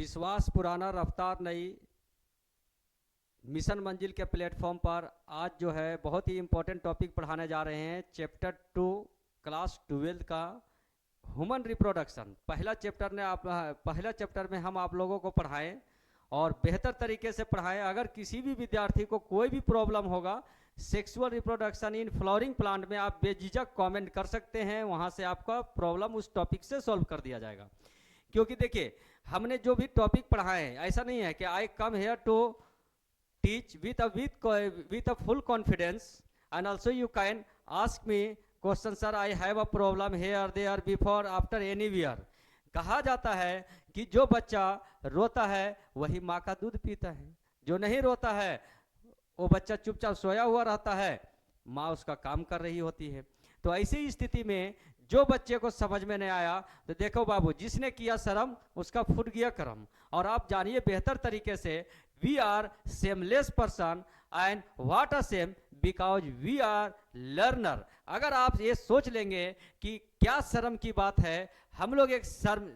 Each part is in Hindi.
विश्वास पुराना रफ्तार नई मिशन मंजिल के प्लेटफॉर्म पर आज जो है बहुत ही इम्पोर्टेंट टॉपिक पढ़ाने जा रहे हैं। चैप्टर 2 क्लास 12 का ह्यूमन रिप्रोडक्शन। पहला चैप्टर में हम आप लोगों को पढ़ाएं और बेहतर तरीके से पढ़ाएं। अगर किसी भी विद्यार्थी को कोई भी प्रॉब्लम होगा sexual reproduction in flowering plant में, आप बेझिझक कमेंट कर सकते हैं, वहां से आपका प्रॉब्लम उस टॉपिक से सॉल्व कर दिया जाएगा। क्योंकि देखिए हमने जो भी टॉपिक पढ़ाए हैं, ऐसा नहीं है कि I come here to teach with a full confidence, and also you can ask me question, sir I have a problem here there before after anywhere। कहा जाता है कि जो बच्चा रोता है वही माँ का दूध पीता है, जो नहीं रोता है वो बच्चा चुपचाप सोया हुआ रहता है, माँ उसका काम कर रही होती है। तो ऐसी स्थिति में जो बच्चे को समझ में नहीं आया तो देखो बाबू, जिसने किया शर्म उसका फूट गया करम। और आप जानिए बेहतर तरीके से, we are seamless person and what a same because we are learner. अगर आप ये सोच लेंगे कि क्या शर्म की बात है, हम लोग एक शर्म,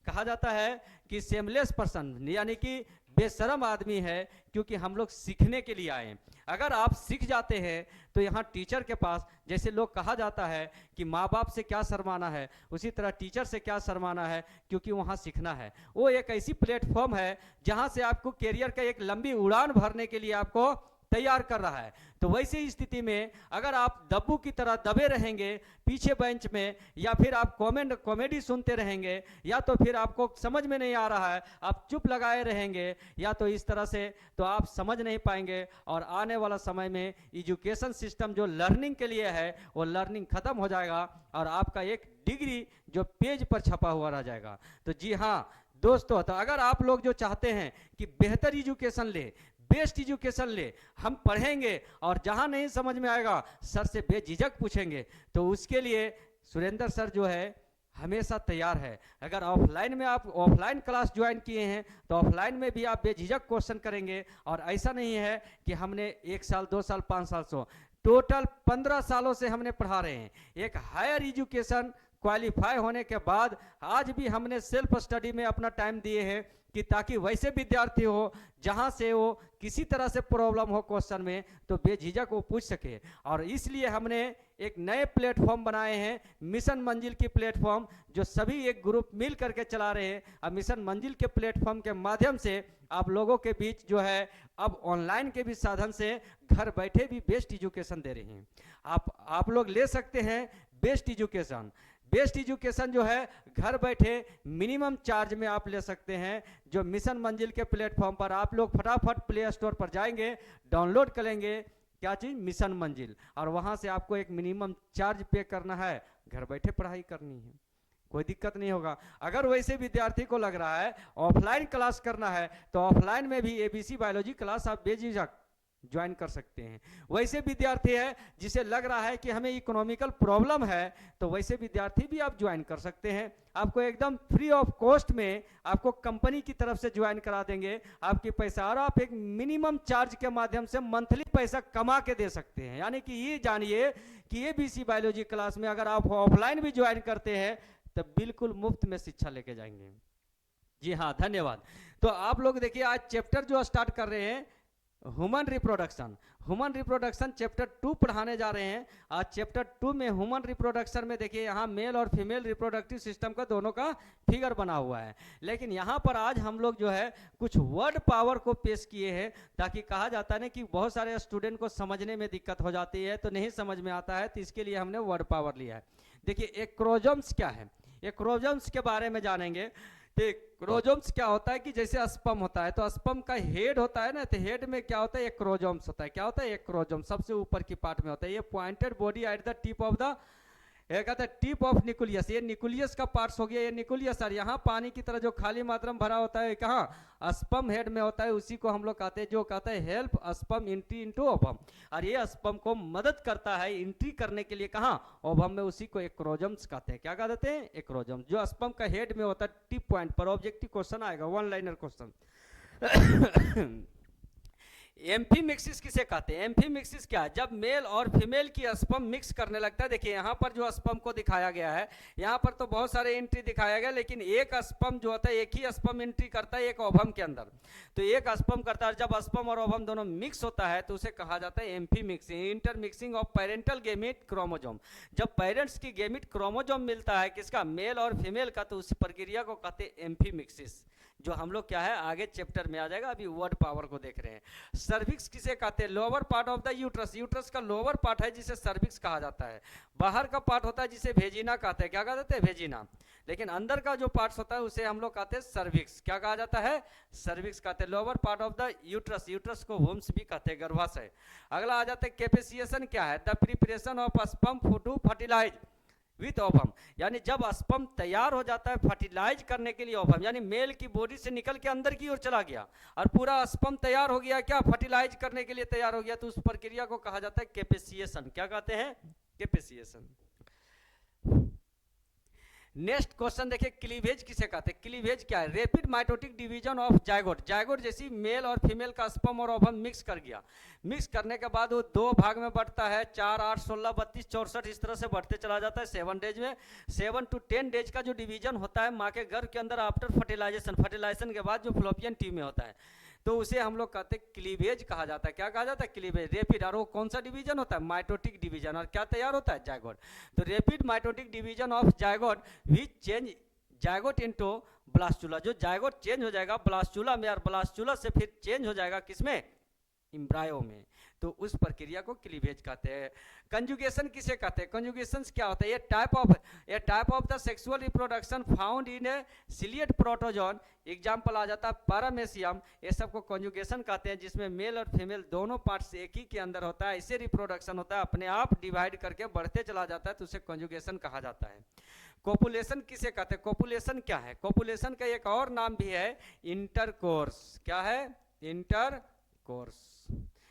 कहा जाता है कि सेमलेस पर्सन यानी कि बेशरम आदमी है, क्योंकि हम लोग सीखने के लिए आए हैं। अगर आप सीख जाते हैं तो यहाँ टीचर के पास, जैसे लोग कहा जाता है कि माँ बाप से क्या शर्माना है, उसी तरह टीचर से क्या शर्माना है, क्योंकि वहाँ सीखना है। वो एक ऐसी प्लेटफॉर्म है जहाँ से आपको कैरियर का एक लंबी उड़ान भरने के लिए आपको तैयार कर रहा है। तो वैसी स्थिति में अगर आप दब्बू की तरह दबे रहेंगे पीछे बेंच में, या फिर आप कॉमेडी सुनते रहेंगे, या तो फिर आपको समझ में नहीं आ रहा है आप चुप लगाए रहेंगे, या तो इस तरह से तो आप समझ नहीं पाएंगे। और आने वाला समय में एजुकेशन सिस्टम जो लर्निंग के लिए है वो लर्निंग खत्म हो जाएगा और आपका एक डिग्री जो पेज पर छपा हुआ रह जाएगा। तो जी हाँ दोस्तों, तो अगर आप लोग जो चाहते हैं कि बेहतर एजुकेशन ले, बेस्ट एजुकेशन ले, हम पढ़ेंगे और जहां नहीं समझ में आएगा सर से बेझिझक पूछेंगे, तो उसके लिए सुरेंद्र सर जो है हमेशा तैयार है। अगर ऑफलाइन में आप ऑफलाइन क्लास ज्वाइन किए हैं तो ऑफलाइन में भी आप बेझिझक क्वेश्चन करेंगे। और ऐसा नहीं है कि हमने 1 साल 2 साल 5 साल से, टोटल 15 सालों से हमने पढ़ा रहे हैं। एक हायर एजुकेशन क्वालिफाई होने के बाद आज भी हमने सेल्फ स्टडी में अपना टाइम दिए हैं कि ताकि वैसे विद्यार्थी हो जहां से वो किसी तरह से प्रॉब्लम हो क्वेश्चन में तो बेझिझक वो पूछ सके। और इसलिए हमने एक नए प्लेटफॉर्म बनाए हैं, मिशन मंजिल की प्लेटफॉर्म, जो सभी एक ग्रुप मिल करके चला रहे हैं। अब मिशन मंजिल के प्लेटफॉर्म के माध्यम से आप लोगों के बीच जो है अब ऑनलाइन के भी साधन से घर बैठे भी बेस्ट एजुकेशन दे रहे हैं। आप लोग ले सकते हैं बेस्ट एजुकेशन। बेस्ट एजुकेशन जो है घर बैठे मिनिमम चार्ज में आप ले सकते हैं, जो मिशन मंजिल के प्लेटफॉर्म पर आप लोग फटाफट प्ले स्टोर पर जाएंगे, डाउनलोड करेंगे क्या चीज, मिशन मंजिल, और वहां से आपको एक मिनिमम चार्ज पे करना है, घर बैठे पढ़ाई करनी है, कोई दिक्कत नहीं होगा। अगर वैसे विद्यार्थी को लग रहा है ऑफलाइन क्लास करना है तो ऑफलाइन में भी एबीसी बायोलॉजी क्लास आप बेझिझक ज्वाइन कर सकते हैं। वैसे विद्यार्थी है जिसे लग रहा है कि हमें इकोनॉमिकल प्रॉब्लम है तो वैसे विद्यार्थी भी आप ज्वाइन कर सकते हैं। आपको एकदम फ्री ऑफ कॉस्ट में आपको कंपनी की तरफ से ज्वाइन करा देंगे आपकी पैसा, और आप एक मिनिमम चार्ज के माध्यम से मंथली पैसा कमा के दे सकते हैं। यानी कि ये जानिए कि एबीसी बायोलॉजी क्लास में अगर आप ऑफलाइन भी ज्वाइन करते हैं तो बिल्कुल मुफ्त में शिक्षा लेके जाएंगे। जी हाँ, धन्यवाद। तो आप लोग देखिए आज चैप्टर जो स्टार्ट कर रहे हैं ह्यूमन रिप्रोडक्शन चैप्टर 2 पढ़ाने जा रहे हैं। आज चैप्टर 2 में ह्यूमन रिप्रोडक्शन में देखिए यहाँ मेल और फीमेल रिप्रोडक्टिव सिस्टम का दोनों का फिगर बना हुआ है, लेकिन यहाँ पर आज हम लोग जो है कुछ वर्ड पावर को पेश किए हैं, ताकि कहा जाता है ना कि बहुत सारे स्टूडेंट को समझने में दिक्कत हो जाती है तो नहीं समझ में आता है, तो इसके लिए हमने वर्ड पावर लिया है। देखिए एक्रोजम्स क्या है, एक्रोजम्स के बारे में जानेंगे। तो क्रोजोम्स क्या होता है कि जैसे स्पर्म होता है तो स्पर्म का हेड होता है ना, तो हेड में क्या होता है, एक क्रोजोम्स होता है। क्या होता है, एक क्रोजोम सबसे ऊपर की पार्ट में होता है। ये pointed body at the tip of the, ये कहता है टिप ऑफ न्यूक्लियस, ये न्यूक्लियस का पार्ट्स हो गया। ये न्यूक्लियस और यहाँ पानी की तरह जो खाली मात्रा में भरा होता है कहाँ, स्पर्म हेड में होता है, उसी को हम लोग कहते हैं, जो कहते हैं help sperm entry into ovum. और ये स्पर्म को मदद करता है एंट्री करने के लिए कहाँ, ओवम में, उसी को एक्रोजम्स कहते हैं। क्या कहते हैं, एक्रोजम, जो स्पर्म का हेड में होता है टिप पॉइंट पर। ऑब्जेक्टिव क्वेश्चन आएगा, वन लाइनर क्वेश्चन। एम्फीमिक्सिस किसे कहते हैं? एम्फीमिक्सिस क्या है? जब मेल और फीमेल की स्पर्म मिक्स करने लगता है। देखिए यहाँ पर जो स्पर्म को दिखाया गया है, यहाँ पर तो बहुत सारे एंट्री दिखाया गया, लेकिन एक स्पर्म जो होता है एक ही स्पर्म एंट्री करता है एक ओवम के अंदर। तो एक स्पर्म करता है, जब स्पर्म और ओवम दोनों मिक्स होता है तो उसे कहा जाता है amphimixis, intermixing of parental gamete chromosome. जब पेरेंट्स की गेमिट क्रोमोजोम मिलता है किसका? मेल और फीमेल का, तो उस प्रक्रिया को कहते हैं एम्फीमिक्सिस, जो हम लोग क्या है आगे चैप्टर में आ जाएगा। अभी वर्ड पावर को देख रहे हैं। सर्विक्स किसे कहते हैं? Lower part of the uterus, uterus का लोअर पार्ट है जिसे सर्विक्स कहा जाता है। बाहर का पार्ट होता है जिसे भेजिना कहते हैं। क्या कहते हैं? भेजिना। लेकिन अंदर का जो पार्ट होता है उसे हम लोग कहते हैं सर्विक्स। क्या कहा जाता है? सर्विक्स कहते हैं। Lower part of the uterus, uterus को वुम्स भी कहते हैं, गर्भाशय। अगला आ जाता है कैपेसिएशन क्या है? The preparation of sperm to fertilize with ovum, यानी जब स्पर्म तैयार हो जाता है फर्टिलाइज करने के लिए ओवम, यानी मेल की बॉडी से निकल के अंदर की ओर चला गया और पूरा स्पर्म तैयार हो गया, क्या फर्टिलाइज करने के लिए तैयार हो गया, तो उस प्रक्रिया को कहा जाता है कैपेसिएशन। क्या कहते हैं? कैपेसिएशन। नेक्स्ट क्वेश्चन देखिए, क्लीवेज किसे कहते हैं? क्लीवेज क्या है? Rapid mitotic division of zygote, zygote जैसी मेल और फीमेल का स्पर्म और ओवम मिक्स कर गया। मिक्स करने के बाद वो दो भाग में बढ़ता है, 4, 8, 16, 32, 64 इस तरह से बढ़ते चला जाता है 7 डेज में। 7 to 10 डेज का जो डिवीजन होता है माँ के गर्भ के अंदर आफ्टर फर्टिलाइजेशन, फर्टिलाइजेशन के बाद जो फ्लोपियन ट्यूब में होता है, तो उसे हम लोग कहते हैं क्लीवेज कहा जाता है। क्या कहा जाता है? क्लीवेज। रेपिड, और वो कौन सा डिवीजन होता है? Mitotic division. और क्या तैयार होता है? जायगोट। तो rapid mitotic division of zygote which change zygote into blastula, जो जायगोट चेंज हो जाएगा ब्लास्टुला में, और ब्लास्टुला से फिर चेंज हो जाएगा किसमें? इम्ब्रायो में। तो उस प्रक्रिया को क्लीवेज कहते हैं। कंजुगेशन किसे कहते हैं? कंजुगेशन क्या होता है? ये type of the sexual reproduction found in a ciliate protozoan, example आ जाता है पैरामेशियम, ये सबको कंजुगेशन कहते हैं, जिसमें मेल और फीमेल दोनों पार्ट्स एक ही के अंदर होता है, इससे रिप्रोडक्शन होता है, अपने आप डिवाइड करके बढ़ते चला जाता है, तो उसे कंजुगेशन कहा जाता है। कोपुलेशन किसे कहते हैं? कोपुलेशन क्या है? कोपुलेशन का एक और नाम भी है इंटरकोर्स। क्या है? इंटरकोर्स।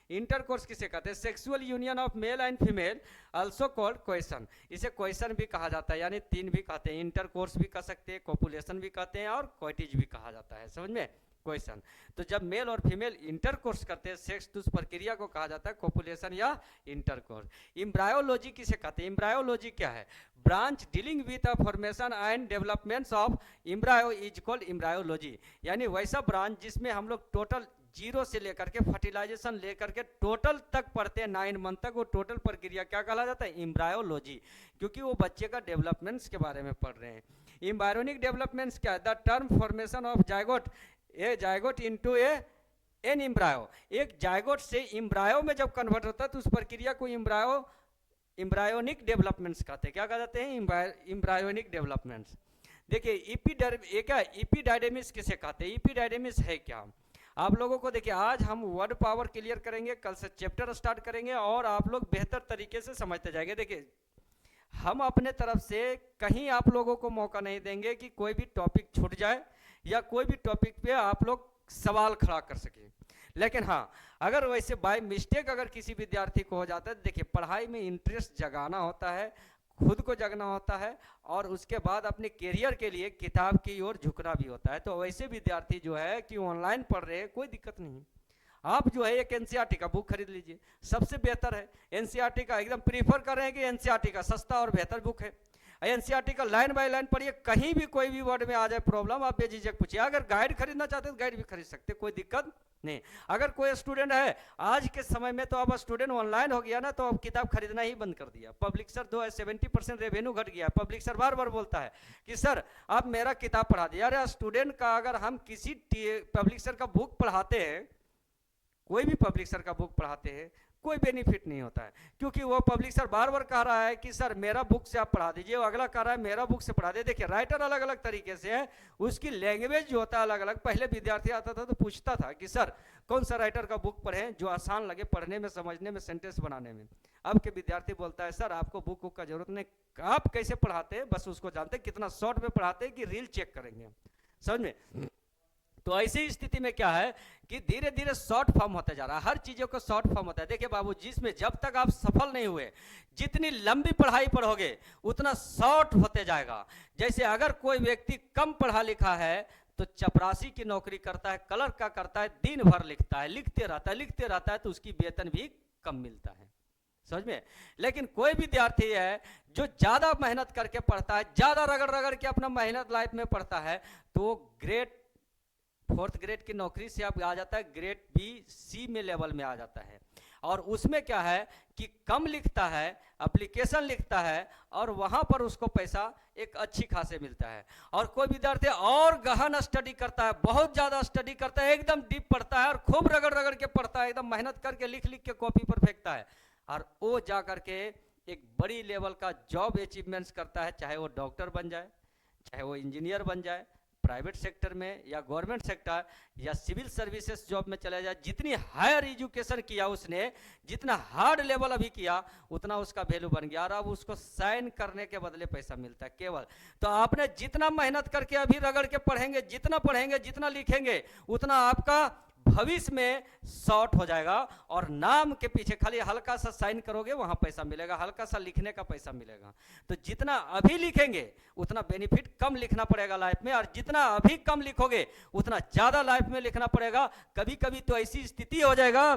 इंटरकोर्स किसे कहते हैं? Sexual union of male and female, also called question. इसे क्वेश्चन भी कहा जाता है, यानी 3 भी कहते हैं, इंटरकोर्स भी कह सकते हैं, कोपुलेशन भी कहते हैं, और क्वाइटिज भी कहा जाता है। समझ में? क्वेश्चन। तो जब मेल और फीमेल इंटरकोर्स करते हैं सेक्स, तो उस प्रक्रिया को कहा जाता है कोपुलेशन या इंटरकोर्स। एम्ब्रायोलॉजी किसे कहते हैं? एम्ब्रायोलॉजी क्या है? Branch dealing with the formation and developments of embryo is called embryology, यानी वैसा ब्रांच जिसमें हम लोग टोटल 0 से लेकर के फर्टिलाइजेशन लेकर के टोटल तक पढ़ते हैं 9 मंथ तक, वो टोटल प्रक्रिया क्या कहा जाता है? एम्ब्रायोलॉजी, क्योंकि वो बच्चे का डेवलपमेंट्स के बारे में पढ़ रहे हैं। एम्ब्रायोनिक डेवलपमेंट्स क्या है? The term formation of zygote, a zygote into an embryo, एक जायगोट से एम्ब्रायो में जब कन्वर्ट होता है तो उस प्रक्रिया को एम्ब्रायोनिक डेवलपमेंट्स कहते हैं। क्या कहा जाते हैं? Embryonic developments. देखिए इपीडायडेमिस किसे कहते हैं? इपीडायडेमिस है क्या? आप लोगों को देखिए, आज हम वर्ड पावर क्लियर करेंगे, कल से चैप्टर स्टार्ट करेंगे और आप लोग बेहतर तरीके से समझते जाएंगे। देखिए हम अपने तरफ से कहीं आप लोगों को मौका नहीं देंगे कि कोई भी टॉपिक छूट जाए या कोई भी टॉपिक पे आप लोग सवाल खड़ा कर सके। लेकिन हाँ, अगर वैसे बाय मिस्टेक अगर किसी विद्यार्थी को हो जाता है, देखिए पढ़ाई में इंटरेस्ट जगाना होता है, खुद को जगना होता है, और उसके बाद अपने करियर के लिए किताब की ओर झुकना भी होता है। तो वैसे विद्यार्थी जो है कि ऑनलाइन पढ़ रहे हैं, कोई दिक्कत नहीं, आप जो है एक एनसीईआरटी का बुक खरीद लीजिए, सबसे बेहतर है। एनसीईआरटी का एकदम प्रीफर कर रहे हैं कि एनसीईआरटी का सस्ता और बेहतर बुक है। एनसीईआरटी का लाइन बाय लाइन पढ़िए, कहीं भी कोई भी वर्ड में आ जाए प्रॉब्लम, आप बेझिझक पूछिए। अगर गाइड खरीदना चाहते हैं तो गाइड भी खरीद सकते, कोई दिक्कत नहीं। अगर कोई स्टूडेंट है आज के समय में, तो अब स्टूडेंट ऑनलाइन हो गया ना, तो अब किताब खरीदना ही बंद कर दिया। पब्लिशर 70% रेवेन्यू घट गया। पब्लिशर बार बार बोलता है कि सर आप मेरा किताब पढ़ा दिया। अरे स्टूडेंट का अगर हम किसी पब्लिशर का बुक पढ़ाते हैं, कोई भी पब्लिशर का बुक पढ़ाते हैं, कोई बेनिफिट नहीं होता है, क्योंकि वो पब्लिशर बार बार कह रहा है कि सर मेरा बुक से आप पढ़ा दीजिए, वो अगला कह रहा है मेरा बुक से पढ़ा दीजिए। देखिए राइटर अलग अलग तरीके से है, उसकी लैंग्वेज जो होता है अलग अलग। पहले विद्यार्थी आता था तो पूछता था कि सर कौन सा राइटर का बुक पढ़ें जो आसान लगे पढ़ने में, समझने में, सेंटेंस बनाने में। अब के विद्यार्थी बोलता है सर आपको बुक का जरूरत नहीं, आप कैसे पढ़ाते हैं बस उसको जानते हैं, कितना शॉर्ट में पढ़ाते हैं कि रील चेक करेंगे हम, समझ में। तो ऐसी स्थिति में क्या है कि धीरे धीरे शॉर्ट फॉर्म होता जा रहा है, हर चीजों को शॉर्ट फॉर्म होता है। देखिए बाबू, जिसमें जब तक आप सफल नहीं हुए, जितनी लंबी पढ़ाई पढ़ोगे उतना शॉर्ट होते जाएगा। जैसे अगर कोई व्यक्ति कम पढ़ा लिखा है तो चपरासी की नौकरी करता है, क्लर्क का करता है, दिन भर लिखता है, लिखते रहता है, तो उसकी वेतन भी कम मिलता है, समझ में। लेकिन कोई विद्यार्थी है जो ज्यादा मेहनत करके पढ़ता है, ज्यादा रगड़ रगड़ के अपना मेहनत लाइफ में पढ़ता है, तो ग्रेड 4th ग्रेड की नौकरी से अब आ जाता है ग्रेड बी सी में लेवल में आ जाता है। और उसमें क्या है कि कम लिखता है, एप्लीकेशन लिखता है, और वहां पर उसको पैसा एक अच्छी खासे मिलता है। और कोई विद्यार्थी और गहन स्टडी करता है, बहुत ज्यादा स्टडी करता है, एकदम डीप पढ़ता है और खूब रगड़ रगड़ के पढ़ता है, एकदम मेहनत करके लिख लिख के कॉपी पर फेंकता है, और वो जा करके एक बड़ी लेवल का जॉब अचीवमेंट्स करता है, चाहे वो डॉक्टर बन जाए, चाहे वो इंजीनियर बन जाए प्राइवेट सेक्टर में या गवर्नमेंट सेक्टर या सिविल सर्विसेज जॉब में चला जाए। जितनी हायर एजुकेशन किया उसने, जितना हार्ड लेवल अभी किया, उतना उसका वैल्यू बन गया, और अब उसको साइन करने के बदले पैसा मिलता है केवल। तो आपने जितना मेहनत करके अभी रगड़ के पढ़ेंगे, जितना लिखेंगे, उतना आपका भविष्य में शॉर्ट हो जाएगा, और नाम के पीछे खाली हल्का सा साइन करोगे, वहां पैसा मिलेगा, हल्का सा लिखने का पैसा मिलेगा। तो जितना अभी लिखेंगे उतना बेनिफिट कम लिखना पड़ेगा लाइफ में, और जितना अभी कम लिखोगे उतना ज्यादा लाइफ में लिखना पड़ेगा। कभी कभी तो ऐसी स्थिति हो जाएगा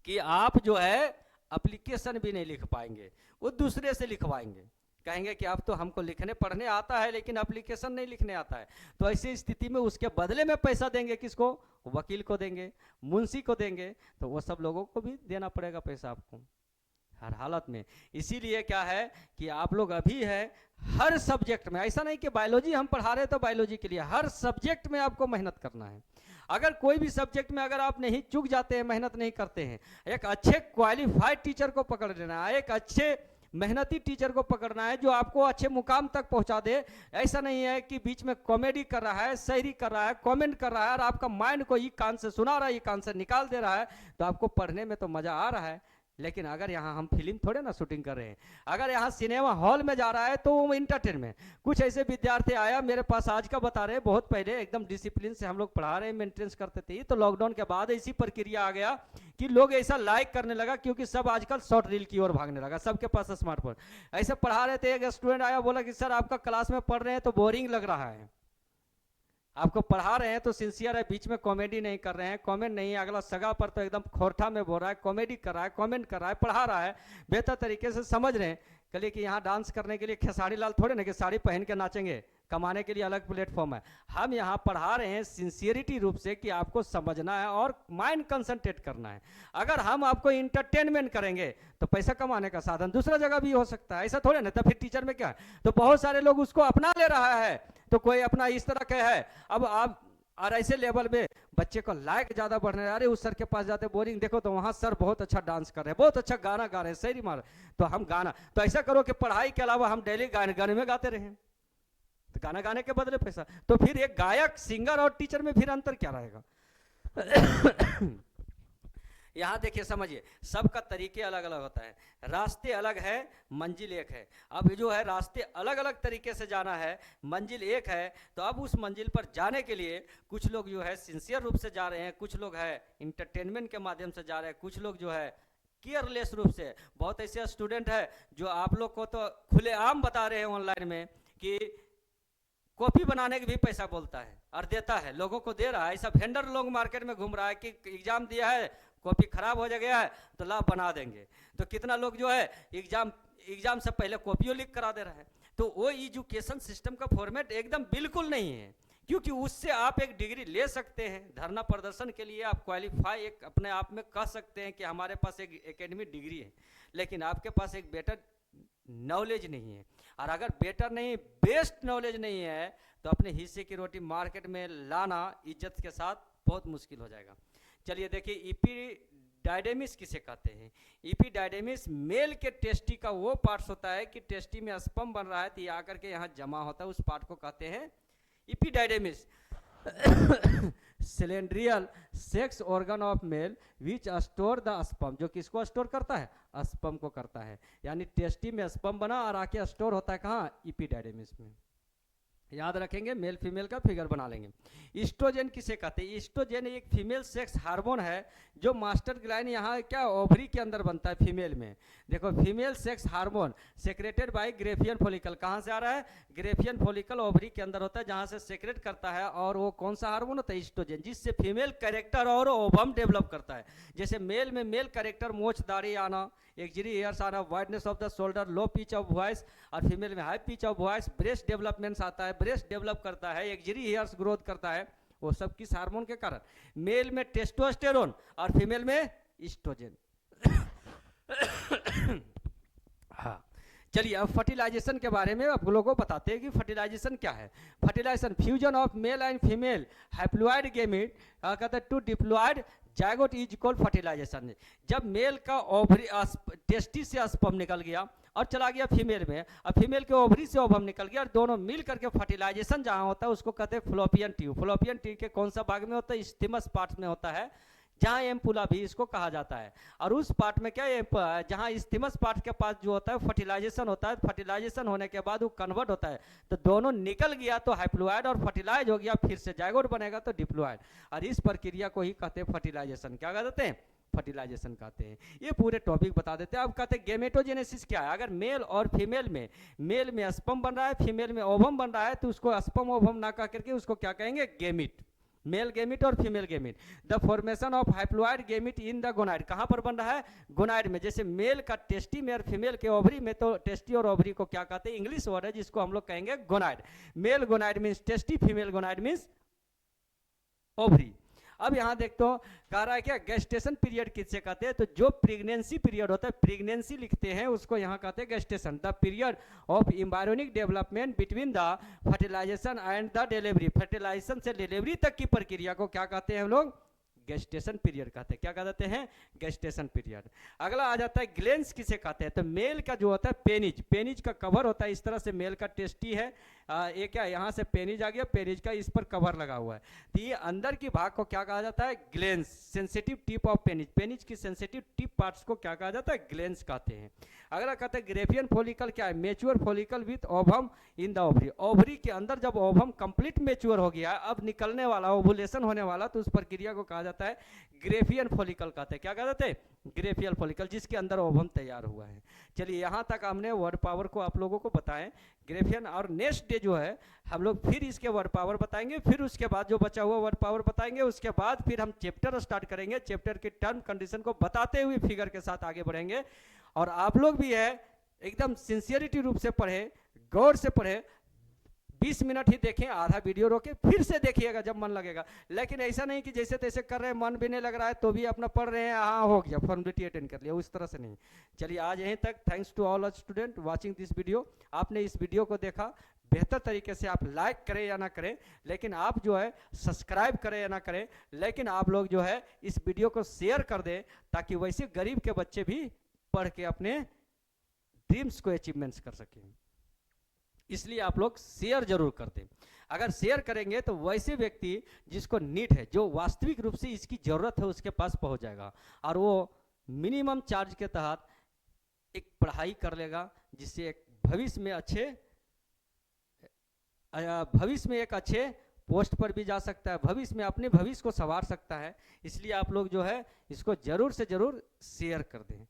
कि आप जो है एप्लीकेशन भी नहीं लिख पाएंगे, वो दूसरे से लिखवाएंगे, कहेंगे कि अब तो हमको लिखने पढ़ने आता है लेकिन एप्लीकेशन नहीं लिखने आता है। तो ऐसी स्थिति में उसके बदले में पैसा देंगे किसको? वकील को देंगे, मुंशी को देंगे, तो वो सब लोगों को भी देना पड़ेगा पैसा आपको हर हालत में। इसीलिए क्या है कि आप लोग अभी है हर सब्जेक्ट में, ऐसा नहीं कि बायोलॉजी हम पढ़ा रहे तो बायोलॉजी के लिए, हर सब्जेक्ट में आपको मेहनत करना है। अगर कोई भी सब्जेक्ट में अगर आप नहीं चूक जाते हैं, मेहनत नहीं करते हैं, एक अच्छे क्वालिफाइड टीचर को पकड़ लेना है, एक अच्छे मेहनती टीचर को पकड़ना है जो आपको अच्छे मुकाम तक पहुंचा दे। ऐसा नहीं है कि बीच में कॉमेडी कर रहा है, शायरी कर रहा है, कमेंट कर रहा है, और आपका माइंड को ये कान से सुना रहा है, ये कान से निकाल दे रहा है, तो आपको पढ़ने में तो मजा आ रहा है। लेकिन अगर यहाँ हम फिल्म थोड़े ना शूटिंग कर रहे हैं, अगर यहाँ सिनेमा हॉल में जा रहा है तो वो इंटरटेनमेंट। कुछ ऐसे विद्यार्थी आया मेरे पास आज का बता रहे, बहुत पहले एकदम डिसिप्लिन से हम लोग पढ़ा रहे हैं, मेंटेनेंस करते थे, तो लॉकडाउन के बाद ऐसी प्रक्रिया आ गया कि लोग ऐसा लाइक करने लगा, क्योंकि सब आजकल शॉर्ट रील की ओर भागने लगा, सबके पास स्मार्टफोन। ऐसे पढ़ा रहे थे, एक स्टूडेंट आया, बोला कि सर आपका क्लास में पढ़ रहे हैं तो बोरिंग लग रहा है, आपको पढ़ा रहे हैं तो सिंसियर है, बीच में कॉमेडी नहीं कर रहे हैं, कमेंट नहीं, अगला सगा पर तो एकदम खोरठा में बोल रहा है, कॉमेडी कर रहा है, कमेंट कर रहा है, पढ़ा रहा है, बेहतर तरीके से समझ रहे हैं। कल कि यहाँ डांस करने के लिए खेसारी लाल थोड़े ना कि साड़ी पहन के नाचेंगे, कमाने के लिए अलग प्लेटफॉर्म है। हम यहाँ पढ़ा रहे हैं सिंसियरिटी रूप से कि आपको समझना है और माइंड कंसंट्रेट करना है। अगर हम आपको इंटरटेनमेंट करेंगे तो पैसा कमाने का साधन दूसरा जगह भी हो सकता है, ऐसा थोड़े ना। तो फिर टीचर में क्या है, तो बहुत सारे लोग उसको अपना ले रहा है, तो कोई अपना इस तरह के है। अब आप और ऐसे लेवल में बच्चे को लाइक ज्यादा बढ़ने, अरे उस सर के पास जाते बोरिंग, देखो तो वहां सर बहुत अच्छा डांस कर रहे हैं, बहुत अच्छा गाना गा रहे हैं, सही मार, तो हम गाना, तो ऐसा करो कि पढ़ाई के अलावा हम डेली गाने में गाते रहें, तो गाना गाने के बदले पैसा। तो फिर एक गायक, सिंगर और टीचर में फिर अंतर क्या रहेगा? यहां देखिए, समझिए, सबका तरीके अलग अलग होता है, रास्ते अलग है, मंजिल एक है। अब जो है रास्ते अलग अलग तरीके से जाना है, मंजिल एक है, तो अब उस मंजिल पर जाने के लिए कुछ लोग जो है सिंसियर रूप से जा रहे हैं, कुछ लोग है इंटरटेनमेंट के माध्यम से जा रहे हैं, कुछ लोग जो है केयरलेस रूप से। बहुत ऐसे स्टूडेंट है जो आप लोग को तो खुलेआम बता रहे हैं ऑनलाइन में कि कॉपी बनाने के भी पैसा बोलता है और देता है, लोगों को दे रहा है। ऐसा वेंडर लोग मार्केट में घूम रहा है कि एग्जाम दिया है, कॉपी खराब हो गया है तो ला बना देंगे। तो कितना लोग जो है एग्जाम से पहले कॉपियों लिख करा दे रहा है। तो वो एजुकेशन सिस्टम का फॉर्मेट एकदम बिल्कुल नहीं है, क्योंकि उससे आप एक डिग्री ले सकते हैं, धरना प्रदर्शन के लिए आप क्वालिफाई एक अपने आप में कह सकते हैं कि हमारे पास एक एकेडमिक डिग्री है, लेकिन आपके पास एक बेटर नॉलेज नहीं है। और अगर बेटर नहीं, बेस्ट नॉलेज नहीं है, तो अपने हिस्से की रोटी मार्केट में लाना इज्जत के साथ बहुत मुश्किल हो जाएगा। चलिए देखिए, इपीडायडेमिस किसे कहते हैं? इपीडायडेमिस मेल के टेस्टी का वो पार्ट होता है कि टेस्टी में स्पर्म बन रहा है तो ये आकर के यहाँ जमा होता है, उस पार्ट को कहते हैं epididymis. Cylindrical sex organ of male which store the sperm, जो किसको स्टोर करता है? स्पर्म को करता है। यानी टेस्टी में स्पर्म बना और आके स्टोर होता है कहाँ? इपीडायडेमिस में। याद रखेंगे, मेल फीमेल का फिगर बना लेंगे। ईस्ट्रोजन किसे कहते हैं? ईस्ट्रोजन एक फीमेल सेक्स हार्मोन है जो मास्टर ग्लैंड यहाँ क्या ओवरी के अंदर बनता है फीमेल में। देखो female sex hormone secreted bye Graafian follicle, कहाँ से आ रहा है? ग्रेफियन फॉलिकल ओवरी के अंदर होता है जहाँ से सेक्रेट करता है। और वो कौन सा हार्मोन होता है? ईस्ट्रोजन, जिससे फीमेल कैरेक्टर और ओवम डेवलप करता है। जैसे मेल में मेल कैरेक्टर, मोछ दाढ़ी आना, एक्जरी हेयर्स आना, wideness of the shoulder, low pitch of voice, और फीमेल में high pitch of voice, breast developments आता है, ब्रेस्ट डेवलप करता है, एक्जरी हेयर्स ग्रोथ करता है, वो सब किस हार्मोन के कारण? मेल में टेस्टोस्टेरोन और फीमेल में ईस्ट्रोजन। हाँ, चलिए अब फर्टिलाइजेशन के बारे में आप लोगों को बताते हैं कि फर्टिलाइजेशन क्या है। Fertilization fusion of male and female haploid gamete कहते हैं to diploid zygote is called fertilization. जब मेल का ओवरी टेस्टी से स्पर्म निकल गया और चला गया फीमेल में, अब फीमेल के ओवरी से ओवम निकल गया और दोनों मिल करके फर्टिलाइजेशन जहाँ होता है उसको कहते हैं फ्लोपियन ट्यूब। फ्लोपियन ट्यूब के कौन सा भाग में होता है? स्टिमस पार्ट में होता है, जहाँ एम्पुला भी इसको कहा जाता है। और उस पार्ट में क्या है, जहाँ स्टिमस पार्ट के पास जो होता है फर्टिलाइजेशन होता है। फर्टिलाइजेशन होने के बाद वो कन्वर्ट होता है, तो दोनों निकल गया तो हैप्लॉइड, और फर्टिलाइज हो गया फिर से जायगोट बनेगा तो डिप्लॉइड। और इस प्रक्रिया को ही कहते हैं फर्टिलाइजेशन। क्या कहते हैं? फर्टिलाइजेशन कहते हैं। ये पूरे टॉपिक बता देते हैं। अब कहते हैं गेमेटोजेनेसिस क्या है। अगर मेल और फीमेल में, मेल में स्पर्म बन रहा है, फीमेल में ओवम बन रहा है, तो उसको स्पर्म ओवम ना कह करके उसको क्या कहेंगे? गेमिट। मेल गेमिट और female gamete. The formation of haploid gamete in the gonad, कहाँ पर बन रहा है? गोनाइड में। जैसे मेल का टेस्टी में और फीमेल के ओवरी में, तो टेस्टी और ओवरी को क्या कहते हैं? इंग्लिश वर्ड है जिसको हम लोग कहेंगे gonad. Male gonad means testis, female gonad means ovary. अब यहाँ देखते हो कह रहा है क्या? गेस्टेशन पीरियड किससे कहते हैं? तो जो प्रेगनेंसी पीरियड होता है, प्रेगनेंसी लिखते हैं उसको यहाँ कहते हैं gestation. The period of embryonic development between the fertilization and the delivery, fertilization से डिलीवरी तक की प्रक्रिया को क्या कहते हैं हम लोग? गेस्टेशन पीरियड कहते हैं। क्या कहते हैं? Gestation period. अगला आ जाता है ग्लेंस किसे कहते हैं? तो मेल का जो होता है पेनिज, पेनिज का कवर होता है इस तरह से। मेल का टेस्टी है, ये क्या यहाँ से पेनिज आ गया, पेनिज का इस पर कवर लगा हुआ है, तो ये अंदर की भाग को क्या कहा जाता है? ग्लेंस। सेंसिटिव टिप ऑफ पेनिज, पेनिज की सेंसिटिव टिप पार्ट्स को क्या कहा जाता है? ग्लेंस कहते हैं। अगला कहते हैं ग्रेफियन फॉलिकल क्या है? Mature follicle with ovum in the ovary. Ovary के अंदर जब ओवम कंप्लीट मेच्योर हो गया, अब निकलने वाला, ओवुलेशन होने वाला, तो उस प्रक्रिया को कहा जाता है ग्रेफियन फॉलिकल कहते हैं। क्या कहते हैं? ग्रेफियन फॉलिकल, जिसके अंदर ओवम तैयार हुआ है। चलिए यहाँ तक हमने वर्ड पावर को आप लोगों को बताएं, ग्रेफियन। और नेक्स्ट डे जो है हम लोग फिर इसके वर्ड पावर बताएंगे, फिर उसके बाद जो बचा हुआ वर्ड पावर बताएंगे, उसके बाद फिर हम चैप्टर स्टार्ट करेंगे। चैप्टर के टर्म कंडीशन को बताते हुए फिगर के साथ आगे बढ़ेंगे। और आप लोग भी है एकदम सिंसियरिटी रूप से पढ़े, गौर से पढ़े, 20 मिनट ही देखें, आधा वीडियो रोके फिर से देखिएगा जब मन लगेगा। लेकिन ऐसा नहीं कि जैसे तैसे कर रहे हैं, मन भी नहीं लग रहा है तो भी अपना पढ़ रहे हैं, हाँ हो गया फॉर्मेलिटी अटेंड कर लिया, उस तरह से नहीं। चलिए आज यहीं तक। Thanks to all student watching this video. आपने इस वीडियो को देखा, बेहतर तरीके से आप लाइक करें या ना करें, लेकिन आप जो है सब्सक्राइब करें या ना करें, लेकिन आप लोग जो है इस वीडियो को शेयर कर दें, ताकि वैसे गरीब के बच्चे भी पढ़ के अपने ड्रीम्स को अचीवमेंट्स कर सकें। इसलिए आप लोग शेयर जरूर कर दें। अगर शेयर करेंगे तो वैसे व्यक्ति जिसको नीड है, जो वास्तविक रूप से इसकी जरूरत है, उसके पास पहुंच जाएगा और वो मिनिमम चार्ज के तहत एक पढ़ाई कर लेगा, जिससे एक भविष्य में एक अच्छे पोस्ट पर भी जा सकता है, भविष्य में अपने भविष्य को संवार सकता है। इसलिए आप लोग जो है इसको जरूर से जरूर शेयर कर दें।